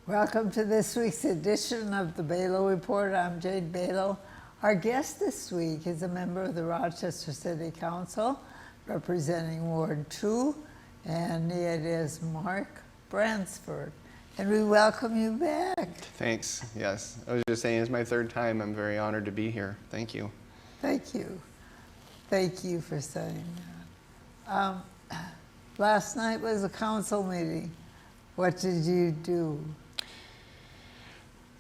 Welcome to this week's edition of the Belau Report. I'm Jade Belau. Our guest this week is a member of the Rochester City Council representing Ward 2, and it is Mark Bransford. And we welcome you back. Thanks. Yes. I was just saying, it's my third time. I'm very honored to be here. Thank you. Thank you. Thank you for saying that. Last night was a council meeting. What did you do?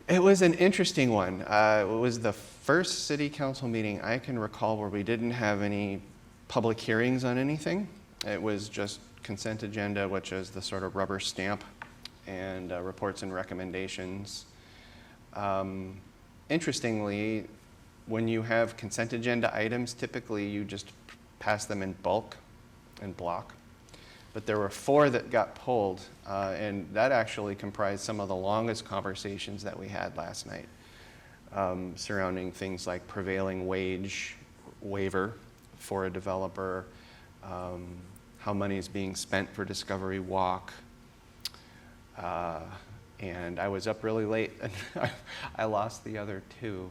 It was an interesting one. It was the first city council meeting I can recall where we didn't have any public hearings on anything. It was just consent agenda, which is the sort of rubber stamp, and reports and recommendations. Interestingly, when you have consent agenda items, typically you just pass them in bulk and block. But there were 4 that got pulled, and that actually comprised some of the longest conversations that we had last night, surrounding things like prevailing wage waiver for a developer, how money is being spent for Discovery Walk, and I was up really late, and I lost the other 2.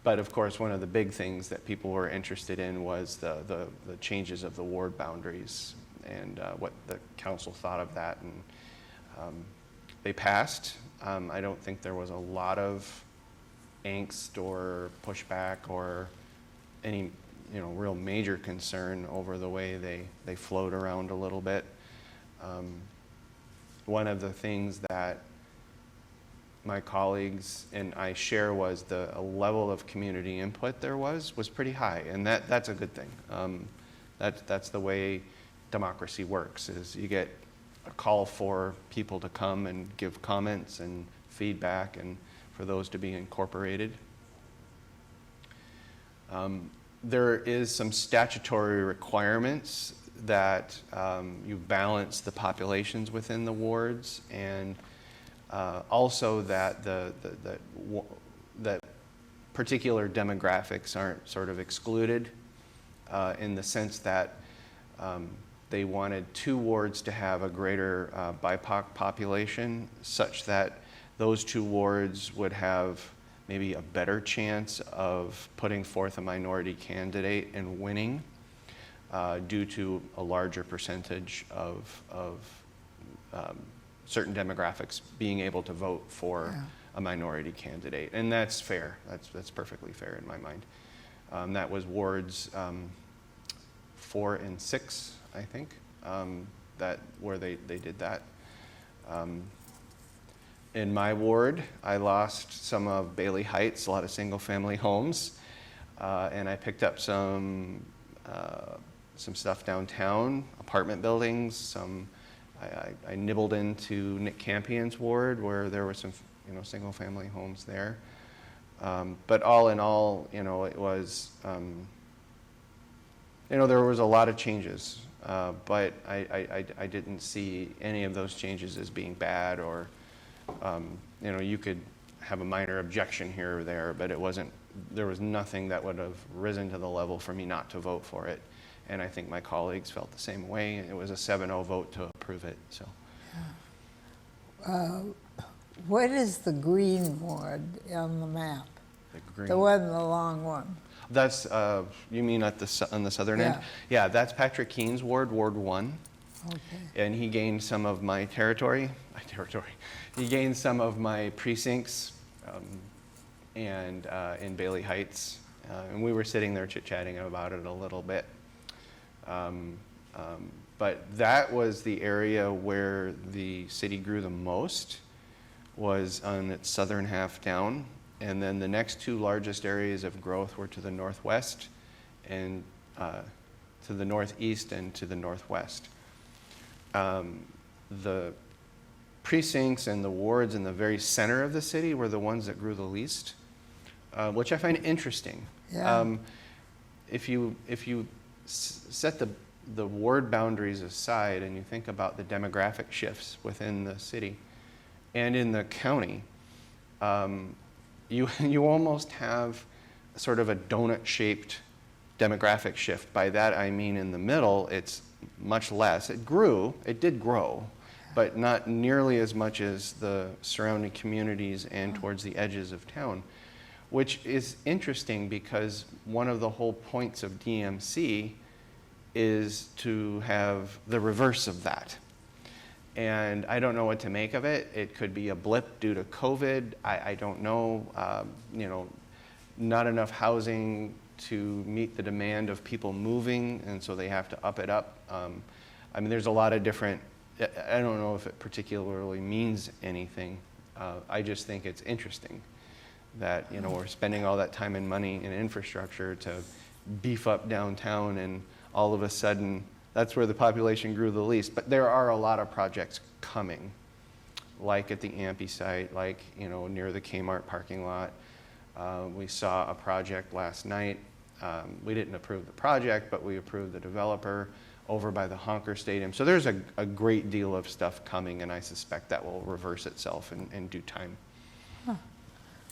But of course, one of the big things that people were interested in was the changes of the ward boundaries and what the council thought of that. And they passed. I don't think there was a lot of angst or pushback or any real major concern over the way they flowed around a little bit. One of the things that my colleagues and I share was the level of community input there was pretty high, and that's a good thing. That's the way democracy works, is you get a call for people to come and give comments and feedback and for those to be incorporated. There is some statutory requirements that you balance the populations within the wards, and also that that particular demographics aren't sort of excluded, in the sense that they wanted 2 wards to have a greater BIPOC population, such that those 2 wards would have maybe a better chance of putting forth a minority candidate and winning, due to a larger percentage of certain demographics being able to vote for a minority candidate. And that's fair. That's perfectly fair in my mind. That was wards 4 and 6, I think, where they did that. In my ward, I lost some of Bailey Heights, a lot of single-family homes, and I picked up some stuff downtown, apartment buildings. I nibbled into Nick Campion's ward where there were some single-family homes there. But all in all, it was there was a lot of changes, but I didn't see any of those changes as being bad, or you could have a minor objection here or there, but there was nothing that would have risen to the level for me not to vote for it. And I think my colleagues felt the same way. It was a 7-0 vote to approve it. So, What is the green ward on the map? the green. The long one. That's you mean on the southern end? Yeah, that's Patrick Keene's ward, Ward 1. Okay. And he gained some of my territory. He gained some of my precincts, and in Bailey Heights, and we were sitting there chit-chatting about it a little bit. But that was the area where the city grew the most, was on its southern half down. And then the next 2 largest areas of growth were to the northwest and to the northeast and to the northwest. The precincts and the wards in the very center of the city were the ones that grew the least, which I find interesting. Yeah. If you set the ward boundaries aside and you think about the demographic shifts within the city and in the county, you almost have sort of a donut-shaped demographic shift. By that I mean in the middle, it's much less. It did grow, but not nearly as much as the surrounding communities and towards the edges of town, which is interesting because one of the whole points of DMC is to have the reverse of that. And I don't know what to make of it. It could be a blip due to COVID. I don't know. Not enough housing to meet the demand of people moving, and so they have to up it up. I mean, there's a lot of different, I don't know if it particularly means anything. I just think it's interesting that, we're spending all that time and money in infrastructure to beef up downtown, and all of a sudden, that's where the population grew the least. But there are a lot of projects coming, like at the Ampey site, like, near the Kmart parking lot. We saw a project last night. We didn't approve the project, but we approved the developer over by the Honker Stadium. So there's a great deal of stuff coming, and I suspect that will reverse itself in due time.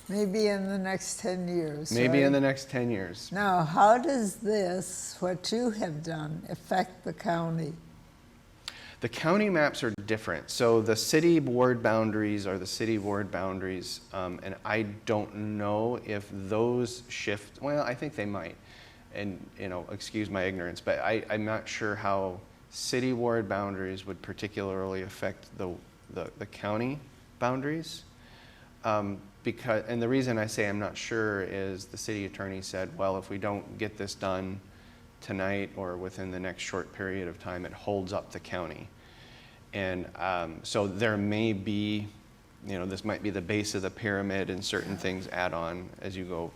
Maybe in the next 10 years, Maybe right? in the next 10 years. Now, how does this, what you have done, affect the county? The county maps are different. So the city ward boundaries are the city ward boundaries, and I don't know if those shift. Well, I think they might, and excuse my ignorance, but I'm not sure how city ward boundaries would particularly affect the county boundaries. And the reason I say I'm not sure is the city attorney said, well, if we don't get this done tonight or within the next short period of time, it holds up the county. And so there may be, this might be the base of the pyramid, and certain things add on as you go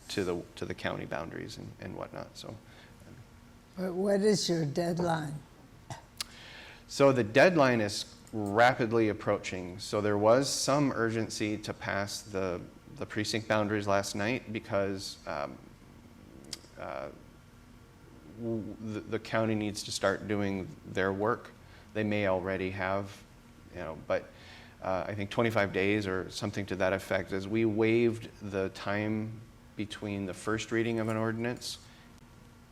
to the county boundaries and whatnot. So, But what is your deadline? so the deadline is rapidly approaching. So there was some urgency to pass the precinct boundaries last night because the county needs to start doing their work. They may already have, but I think 25 days or something to that effect, as we waived the time between the first reading of an ordinance.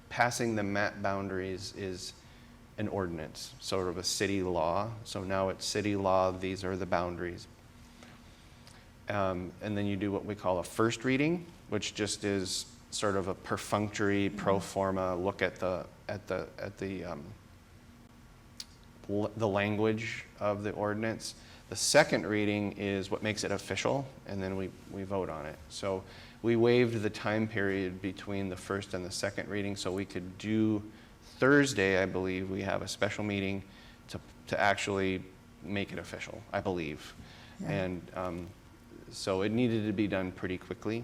Passing the map boundaries is an ordinance, sort of a city law. So now it's city law, these are the boundaries. And then you do what we call a first reading, which just is sort of a perfunctory pro forma look at the language of the ordinance. The second reading is what makes it official, and then we vote on it. So we waived the time period between the first and the second reading, so we could do Thursday, I believe, we have a special meeting to actually make it official, I believe. Yeah. And so it needed to be done pretty quickly.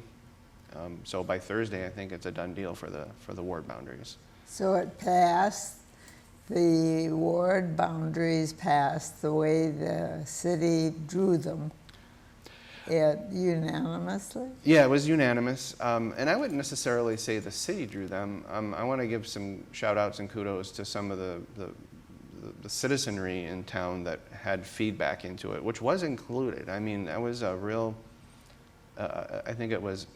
So by Thursday, I think it's a done deal for the ward boundaries. So it passed, the ward boundaries passed the way the city drew them. Unanimously? Yeah, it was unanimous. And I wouldn't necessarily say the city drew them. I want to give some shout outs and kudos to some of the citizenry in town that had feedback into it, which was included. I mean, that was a real, I think it was,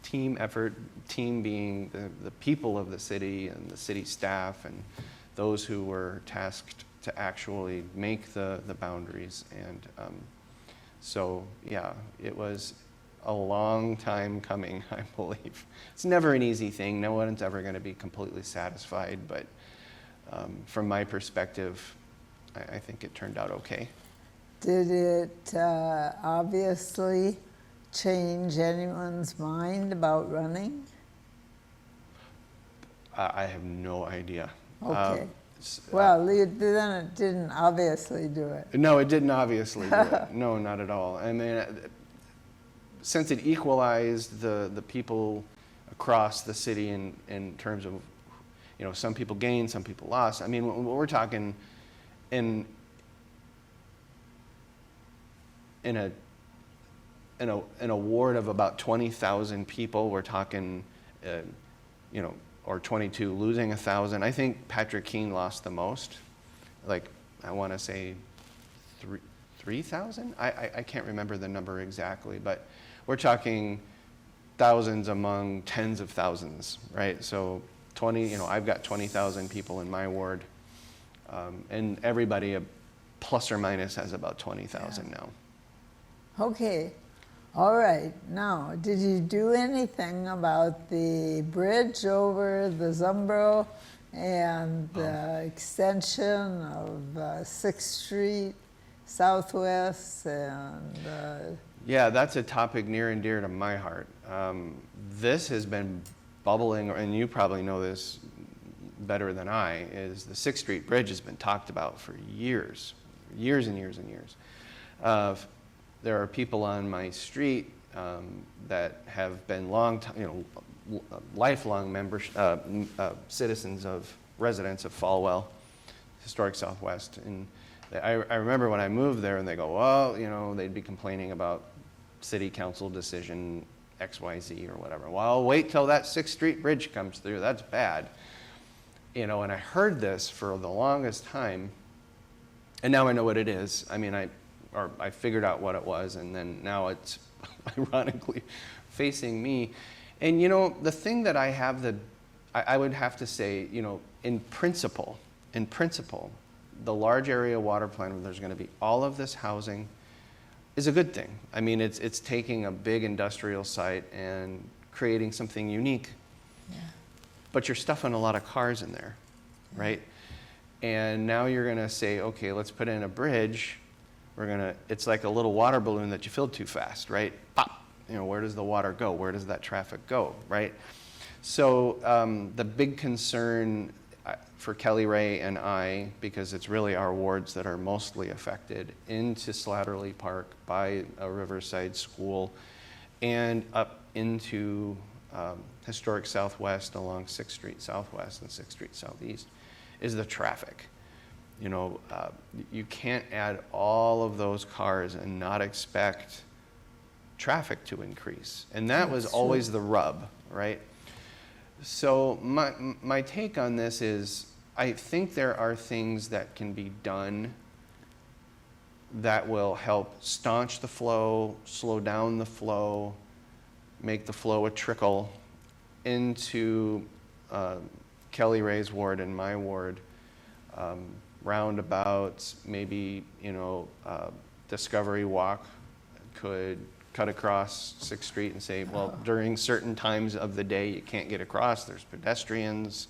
team effort, team being the people of the city and the city staff and those who were tasked to actually make the boundaries. And so, yeah, it was a long time coming, I believe. It's never an easy thing. No one's ever going to be completely satisfied, but from my perspective, I think it turned out okay. Did it obviously change anyone's mind about running? I have no idea. Okay. Well, then it didn't obviously do it. No, it didn't obviously do it. No, not at all. I mean, since it equalized the people across the city in terms of, some people gained, some people lost. I mean, we're talking in a ward of about 20,000 people, we're talking, or 22 losing 1,000. I think Patrick Keene lost the most. Like, I want to say 3,000? I can't remember the number exactly, but we're talking thousands among tens of thousands, right? So 20, I've got 20,000 people in my ward, and everybody plus or minus has about 20,000 now. Okay, all right. Now, did you do anything about the bridge over the Zumbro and the extension of 6th Street Southwest and Yeah, that's a topic near and dear to my heart. This has been bubbling, and you probably know this better than I, is the 6th Street Bridge has been talked about for years, years and years and years. There are people on my street that have been lifelong members, citizens of residents of Falwell, Historic Southwest, and I remember when I moved there, and they go, well, they'd be complaining about city council decision XYZ or whatever. Well, wait till that 6th Street Bridge comes through. That's bad. And I heard this for the longest time, and now I know what it is. I mean, I figured out what it was, and then now it's ironically facing me. And the thing that I would have to say, in principle, the large area water plan where there's going to be all of this housing is a good thing. I mean, it's taking a big industrial site and creating something unique. yeah. But you're stuffing a lot of cars in there, right? And now you're going to say, okay, let's put in a bridge. It's like a little water balloon that you filled too fast, right? Pop. Where does the water go? Where does that traffic go, right? So the big concern for Kelly Ray and I, because it's really our wards that are mostly affected, into Slatterly Park by a Riverside school and up into Historic Southwest along 6th Street Southwest and 6th Street Southeast, is the traffic. You can't add all of those cars and not expect traffic to increase. And that was always the rub, right? So my take on this is, I think there are things that can be done that will help staunch the flow, slow down the flow, make the flow a trickle into Kelly Ray's ward and my ward. Roundabouts, maybe, Discovery Walk could cut across 6th Street and say, well, during certain times of the day you can't get across, there's pedestrians,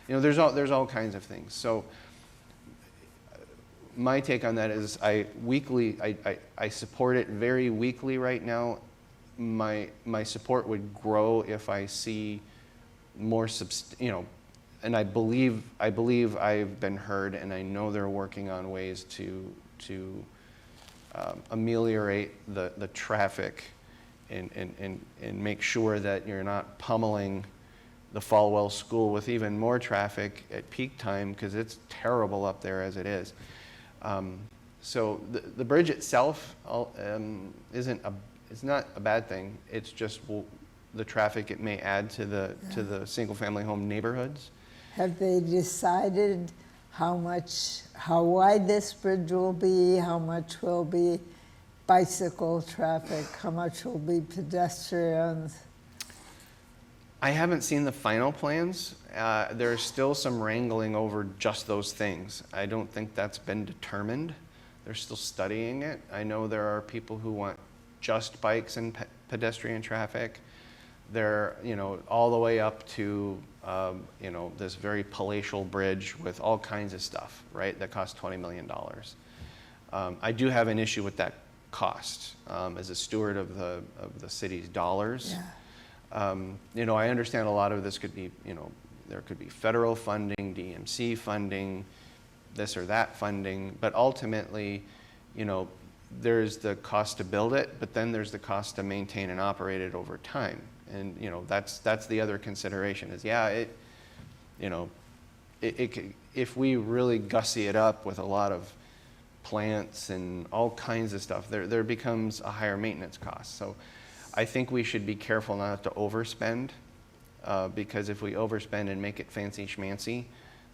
there's all kinds of things. So my take on that is I support it very weakly right now. My support would grow if I see more and I believe I've been heard, and I know they're working on ways to ameliorate the traffic and make sure that you're not pummeling the Falwell School with even more traffic at peak time, because it's terrible up there as it is. So the bridge itself it's not a bad thing. It's just the traffic it may add to the single-family home neighborhoods. Have they decided how wide this bridge will be, how much will be bicycle traffic, how much will be pedestrians? I haven't seen the final plans. There's still some wrangling over just those things. I don't think that's been determined. They're still studying it. I know there are people who want just bikes and pedestrian traffic. They're, all the way up to, this very palatial bridge with all kinds of stuff, right, that costs $20 million. I do have an issue with that cost as a steward of the city's dollars. Yeah. I understand a lot of this could be, there could be federal funding, DMC funding, this or that funding, but ultimately, there's the cost to build it, but then there's the cost to maintain and operate it over time. And, that's the other consideration is, if we really gussy it up with a lot of plants and all kinds of stuff, there becomes a higher maintenance cost. So I think we should be careful not to overspend, because if we overspend and make it fancy schmancy,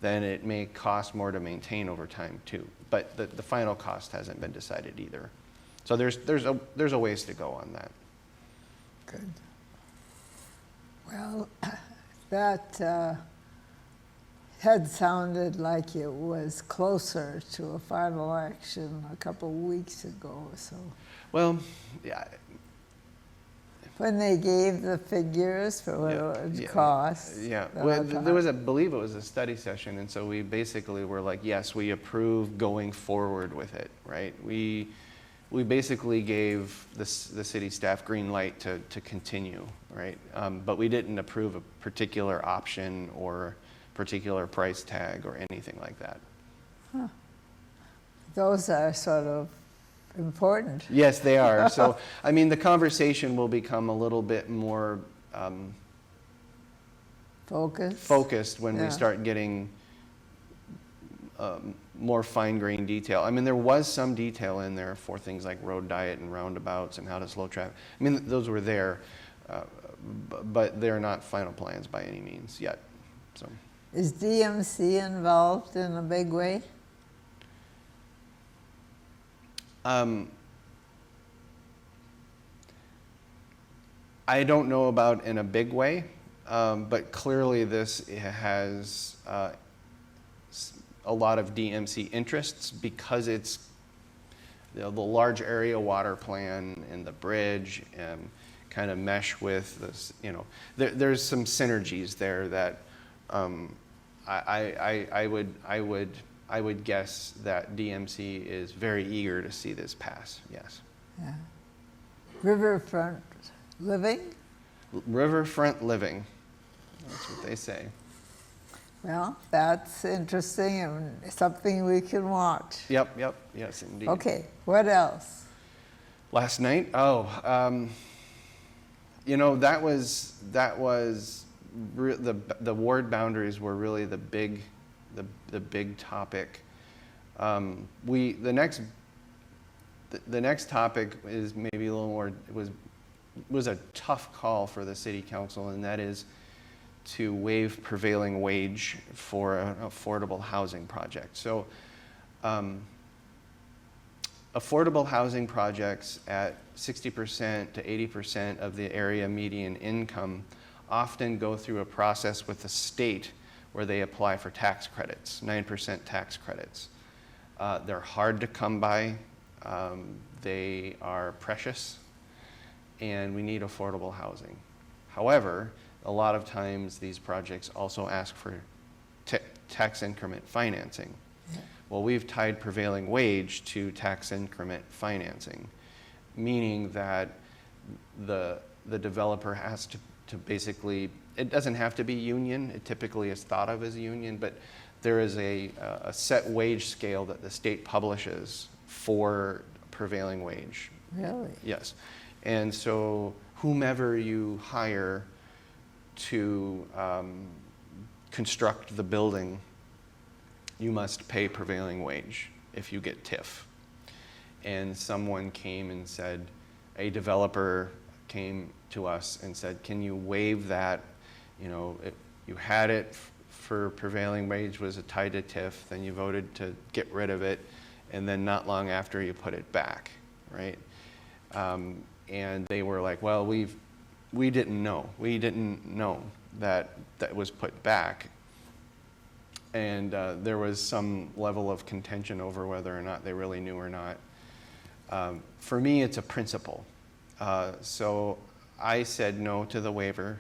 then it may cost more to maintain over time too. But the final cost hasn't been decided either. So there's a ways to go on that. Good. Well, that had sounded like it was closer to a final action a couple of weeks ago, so. Well, yeah, When they gave the figures for what it would cost. yeah. then Well, I thought, there was, I believe it was a study session, and so we basically were like, yes, we approve going forward with it, right? We basically gave the city staff green light to continue, right? But we didn't approve a particular option or particular price tag or anything like that. those are sort of important. Yes, they are. So, I mean, the conversation will become a little bit more focused when we start getting more fine-grained detail. I mean, there was some detail in there for things like road diet and roundabouts and how to slow traffic. I mean, those were there, but they're not final plans by any means yet. So, Is DMC involved in a big way? I don't know about in a big way, but clearly this has a lot of DMC interests because it's the large area water plan and the bridge and kind of mesh with this, there's some synergies there that I would guess that DMC is very eager to see this pass, yes. Yeah. Riverfront living? Riverfront living, that's what they say. Well, that's interesting and something we can watch. Yep, yes, indeed. Okay, what else? Last night, that was the ward boundaries were really the big topic. The next topic is maybe a little more. It was a tough call for the city council, and that is to waive prevailing wage for an affordable housing project. So, affordable housing projects at 60% to 80% of the area median income often go through a process with the state where they apply for tax credits, 9% tax credits. They're hard to come by. They are precious, and we need affordable housing. However, a lot of times these projects also ask for tax increment financing. Yeah. Well, we've tied prevailing wage to tax increment financing, meaning that the developer has to basically, it doesn't have to be union, it typically is thought of as a union, but there is a set wage scale that the state publishes for prevailing wage. Really? Yes. And so whomever you hire to construct the building, you must pay prevailing wage if you get TIF. And someone came and said, a developer came to us and said, can you waive that? You had it for prevailing wage was tied to TIF, then you voted to get rid of it, and then not long after you put it back, right? And they were like, well, we didn't know. We didn't know that was put back. And there was some level of contention over whether or not they really knew or not. For me, it's a principle. So I said no to the waiver.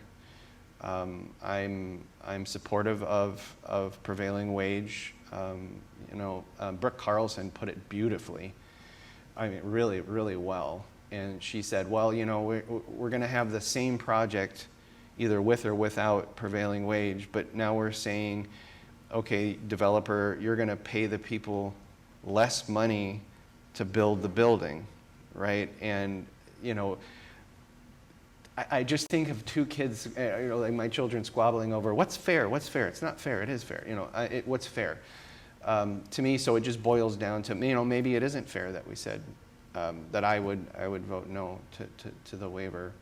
I'm supportive of prevailing wage. Brooke Carlson put it beautifully. I mean, really, really well. And she said, well, we're going to have the same project either with or without prevailing wage, but now we're saying, okay, developer, you're going to pay the people less money to build the building, right? And, I just think of two kids, like my children squabbling over what's fair, what's fair. It's not fair, it is fair, what's fair. To me, so it just boils down to, maybe it isn't fair that we said that I would vote no to the waiver.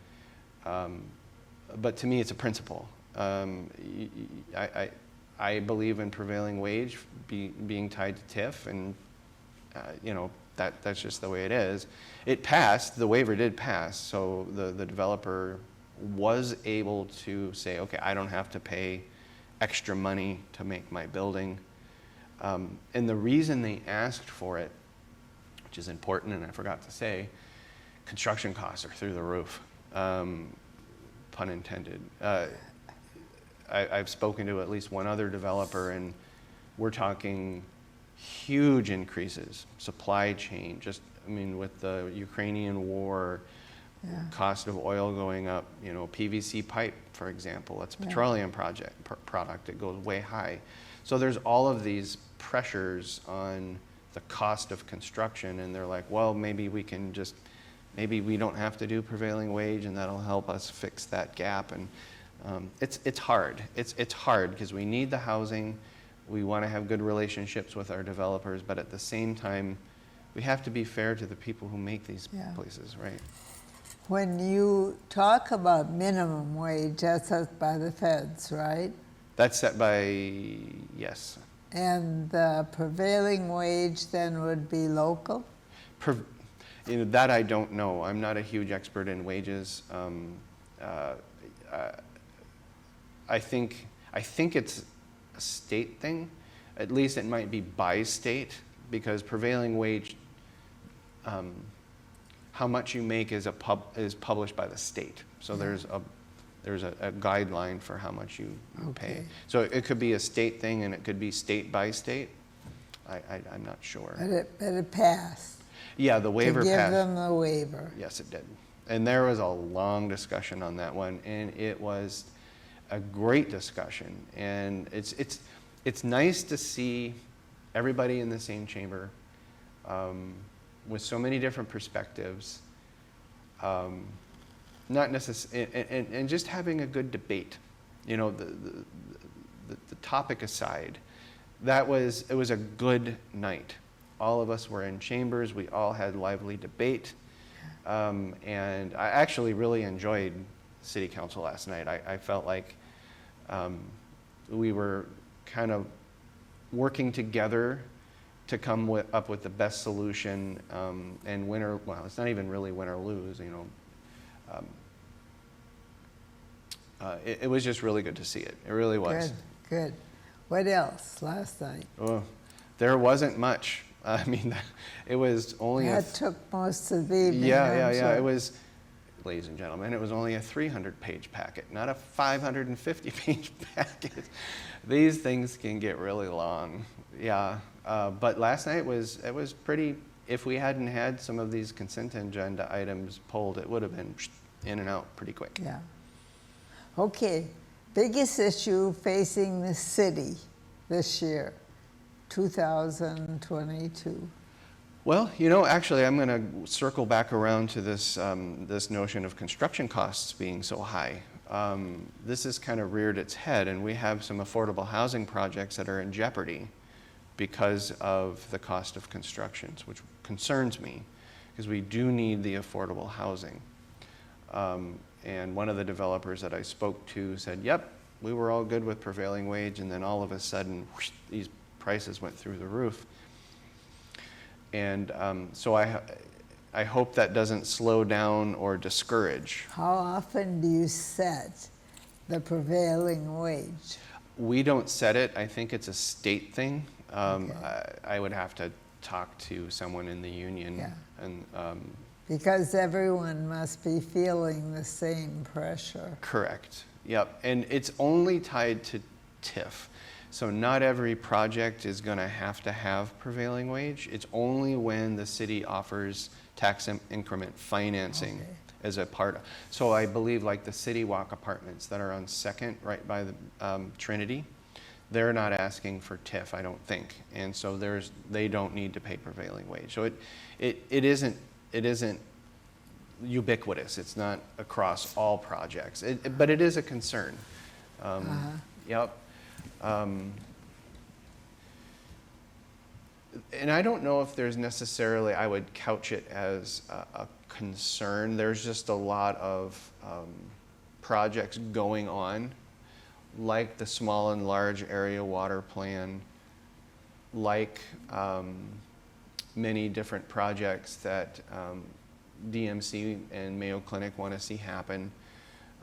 But to me, it's a principle. I believe in prevailing wage being tied to TIF, and that's just the way it is. It passed. The waiver did pass, so the developer was able to say, okay, I don't have to pay extra money to make my building. And the reason they asked for it, which is important, and I forgot to say, construction costs are through the roof, pun intended. I've spoken to at least one other developer, and we're talking huge increases, supply chain, just, I mean, with the Ukrainian war, Yeah. cost of oil going up, you know, PVC pipe, for example, that's a petroleum product, it goes way high. So there's all of these pressures on the cost of construction, and they're like, well, maybe we can just, maybe we don't have to do prevailing wage, and that'll help us fix that gap. And it's hard. It's hard because we need the housing. We want to have good relationships with our developers, but at the same time, we have to be fair to the people who make these places, right? When you talk about minimum wage, that's set by the feds, right? That's set by, yes. And the prevailing wage then would be local? You know, that I don't know. I'm not a huge expert in wages. I think it's a state thing. At least it might be by state, because prevailing wage, how much you make is published by the state. So there's a guideline for how much you pay. So it could be a state thing, and it could be state by state. I'm not sure. But it passed. Yeah, the waiver to give passed. them the waiver. Yes, it did. And there was a long discussion on that one, and it was a great discussion. And it's nice to see everybody in the same chamber with so many different perspectives, not necessarily, and just having a good debate. You know, the topic aside, it was a good night. All of us were in chambers. We all had lively debate. And I actually really enjoyed City Council last night. I felt like we were kind of working together to come up with the best solution, and win or, well, it's not even really win or lose, you know. It was just really good to see it. It really was. Good. What else last night? Oh, there wasn't much. I mean, it was only That took most of the evening. Yeah. Sure. It was, ladies and gentlemen, it was only a 300-page packet, not a 550-page packet. These things can get really long. Yeah, but last night it was pretty. If we hadn't had some of these consent agenda items pulled, it would have been in and out pretty quick. Yeah. Okay. Biggest issue facing the city this year, 2022. Well, you know, actually, I'm going to circle back around to this this notion of construction costs being so high. This has kind of reared its head, and we have some affordable housing projects that are in jeopardy because of the cost of constructions, which concerns me, because we do need the affordable housing. And one of the developers that I spoke to said, yep, we were all good with prevailing wage, and then all of a sudden, whoosh, these prices went through the roof. And so I hope that doesn't slow down or discourage. How often do you set the prevailing wage? We don't set it. I think it's a state thing. Okay. I would have to talk to someone in the union. Yeah. And Because everyone must be feeling the same pressure. correct. Yep. And it's only tied to TIF. So not every project is going to have prevailing wage. It's only when the city offers tax increment financing as a part. So I believe like the City Walk apartments that are on 2nd, right by the Trinity, they're not asking for TIF, I don't think. And so they don't need to pay prevailing wage. So it isn't ubiquitous. It's not across all projects, but it is a concern. Yep. And I don't know if there's necessarily, I would couch it as a concern. There's just a lot of projects going on, like the small and large area water plan, like many different projects that DMC and Mayo Clinic want to see happen.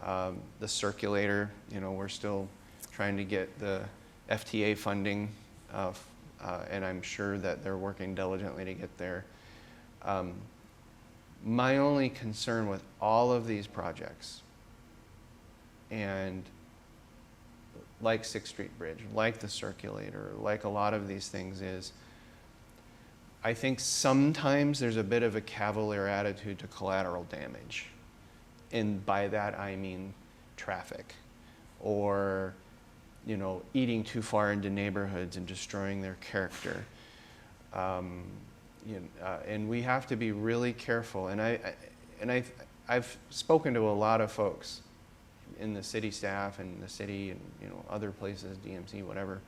The circulator, you know, we're still trying to get the FTA funding, and I'm sure that they're working diligently to get there. My only concern with all of these projects, and like 6th Street Bridge, like the circulator, like a lot of these things, is I think sometimes there's a bit of a cavalier attitude to collateral damage. And by that I mean traffic, or, you know, eating too far into neighborhoods and destroying their character. And we have to be really careful. And I've spoken to a lot of folks in the city staff and the city and, you know, other places, DMC, whatever.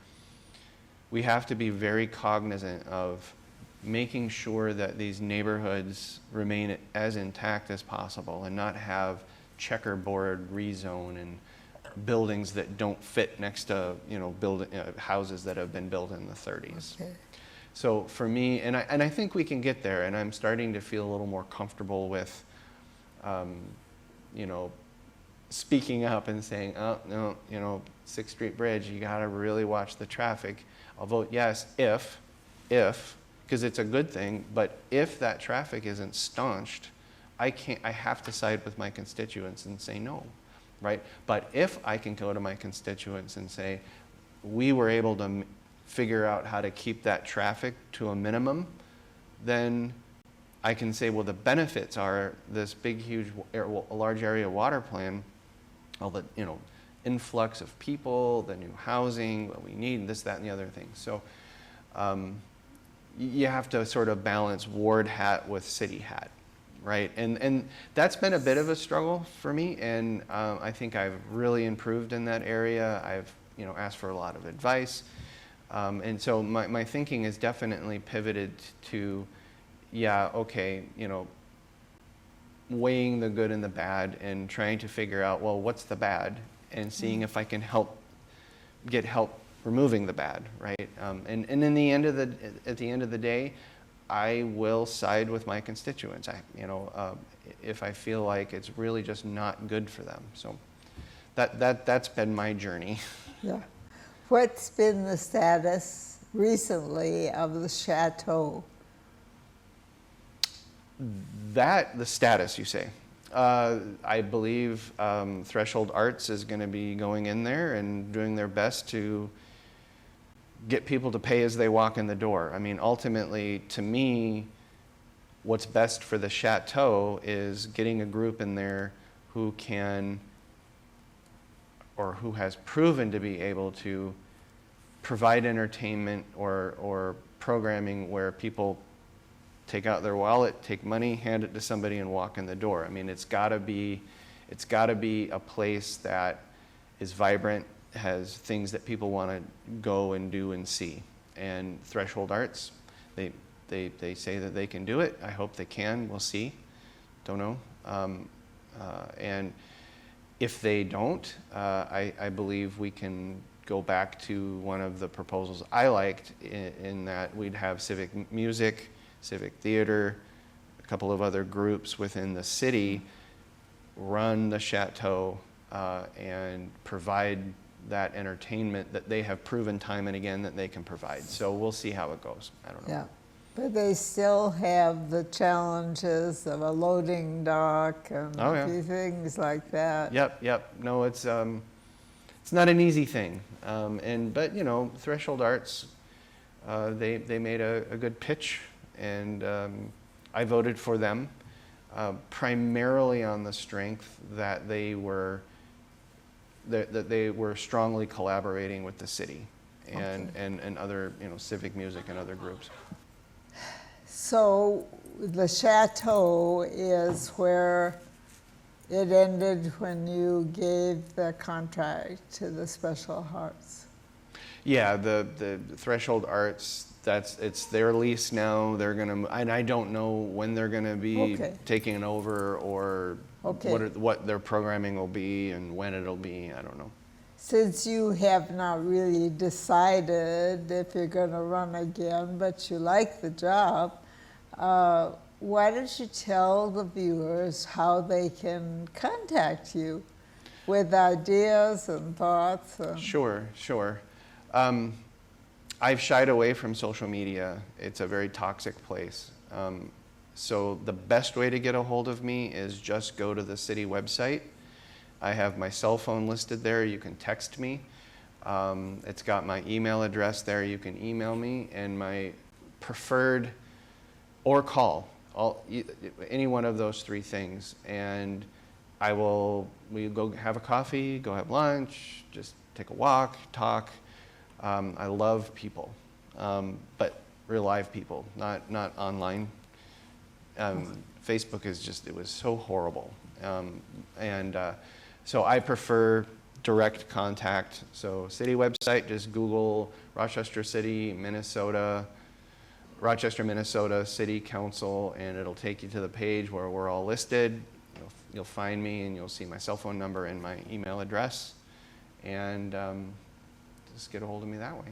We have to be very cognizant of making sure that these neighborhoods remain as intact as possible and not have checkerboard rezone and buildings that don't fit next to, you know, houses that have been built in the 30s. Okay. So for me, and I think we can get there, and I'm starting to feel a little more comfortable with, you know, speaking up and saying, oh, no, you know, 6th Street Bridge, you gotta really watch the traffic. I'll vote yes if, because it's a good thing, but if that traffic isn't staunched, I have to side with my constituents and say no, right? But if I can go to my constituents and say, we were able to figure out how to keep that traffic to a minimum, then I can say, well, the benefits are this big, huge, large area water plan, all the, you know, influx of people, the new housing, what we need, this, that, and the other thing. So you have to sort of balance ward hat with city hat, right? And that's been a bit of a struggle for me, and I think I've really improved in that area. I've, you know, asked for a lot of advice. And so my thinking is definitely pivoted to, yeah, okay, you know, weighing the good and the bad and trying to figure out, well, what's the bad, and seeing if I can get help removing the bad, right? And in the end of at the end of the day, I will side with my constituents. If I feel like it's really just not good for them. So that's been my journey. Yeah. What's been the status recently of the chateau? The status, you say? I believe Threshold Arts is going to be going in there and doing their best to get people to pay as they walk in the door. I mean, ultimately, to me, what's best for the chateau is getting a group in there who can, or who has proven to be able to provide entertainment or programming where people take out their wallet, take money, hand it to somebody, and walk in the door. I mean, it's got to be a place that is vibrant, has things that people want to go and do and see. And Threshold Arts, they say that they can do it. I hope they can. We'll see. Don't know. And if they don't, I believe we can go back to one of the proposals I liked in that we'd have civic music, civic theater, a couple of other groups within the city run the chateau and provide that entertainment that they have proven time and again that they can provide. So we'll see how it goes. I don't know. Yeah, but they still have the challenges of a loading dock and a few things like that. Yep. No, it's not an easy thing. But you know, Threshold Arts, they made a good pitch, and I voted for them primarily on the strength that they were strongly collaborating with the city and other, you know, civic music and other groups. So the chateau is where it ended when you gave the contract to the Special Arts. Yeah, the Threshold Arts, it's their lease now. They're gonna, and I don't know when they're gonna be taking over or what their programming will be and when it'll be. I don't know. Since you have not really decided if you're going to run again, but you like the job, why don't you tell the viewers how they can contact you? with ideas and thoughts. Sure, sure. I've shied away from social media. It's a very toxic place. So the best way to get a hold of me is just go to the city website. I have my cell phone listed there. You can text me. It's got my email address there. You can email me, and my preferred, or call, any one of those three things. And we go have a coffee, go have lunch, just take a walk, talk. I love people, but real live people, not online. Facebook is just, it was so horrible. So I prefer direct contact. So city website, just Google Rochester City, Minnesota, Rochester, Minnesota City Council, and it'll take you to the page where we're all listed. You'll find me, and you'll see my cell phone number and my email address, and just get a hold of me that way.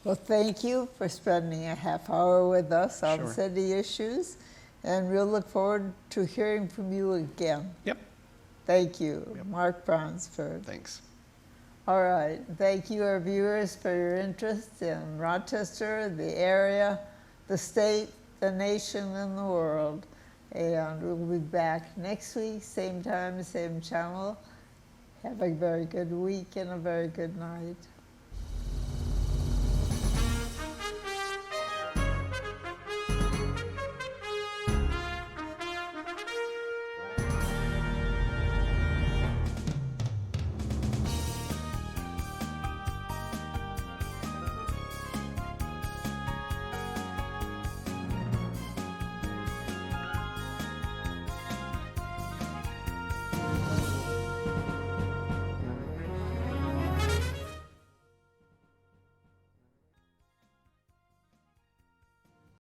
Well, thank you for spending a half hour with us on Sure. city issues, and we'll look forward to hearing from you again. Yep. Thank you, Yep. Mark Bransford. Thanks. All right, thank you, our viewers, for your interest in Rochester, the area, the state, the nation, and the world. And we'll be back next week, same time, same channel. Have a very good week and a very good night.